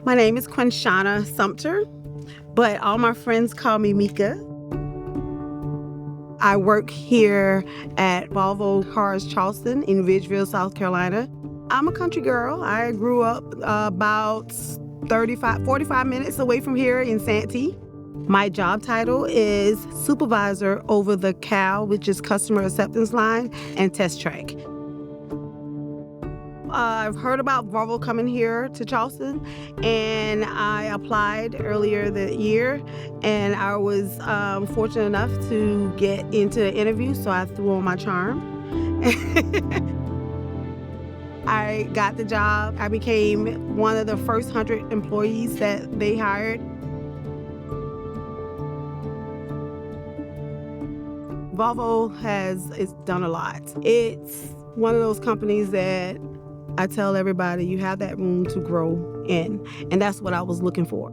My name is Quinnshona Sumpter, but all my friends call me Meka. I work here at Volvo Cars Charleston in Ridgeville, South Carolina. I'm a country girl. I grew up about 45 minutes away from here in Santee. My job title is Supervisor over the CAL, which is Customer Acceptance Line, and Test Track. I've heard about Volvo coming here to Charleston, and I applied earlier the year, and I was fortunate enough to get into the interview, so I threw on my charm. I got the job. I became one of the first 100 employees that they hired. Volvo has done a lot. It's one of those companies that I tell everybody you have that room to grow in, and that's what I was looking for.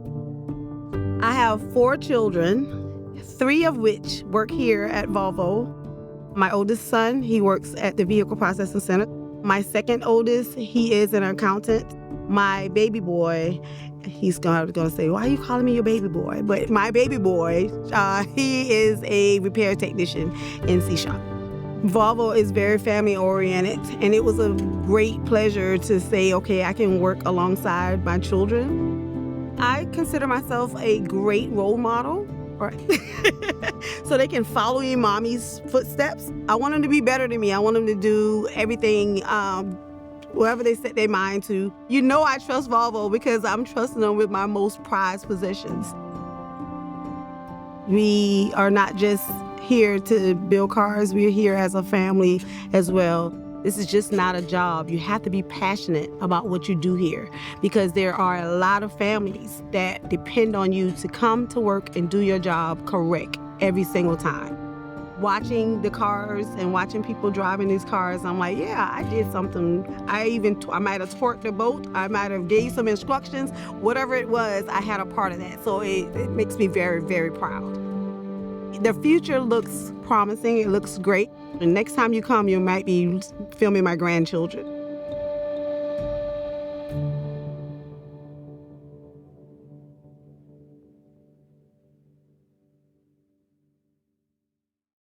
I have 4 children, 3 of which work here at Volvo. My oldest son, he works at the Vehicle Processing Center. My second oldest, he is an accountant. My baby boy, he's gonna say, why are you calling me your baby boy? But my baby boy, he is a repair technician in C-Shop. Volvo is very family-oriented, and it was a great pleasure to say, okay, I can work alongside my children. I consider myself a great role model, right? So they can follow in mommy's footsteps. I want them to be better than me. I want them to do everything, whatever they set their mind to. You know I trust Volvo because I'm trusting them with my most prized possessions. We are not just here to build cars, we're here as a family as well. This is just not a job. You have to be passionate about what you do here because there are a lot of families that depend on you to come to work and do your job correct every single time. Watching the cars and watching people driving these cars, I'm like, yeah, I did something. I might have torqued the boat, I might have gave some instructions, whatever it was, I had a part of that. So it makes me very, very proud. The future looks promising, it looks great. And next time you come, you might be filming my grandchildren.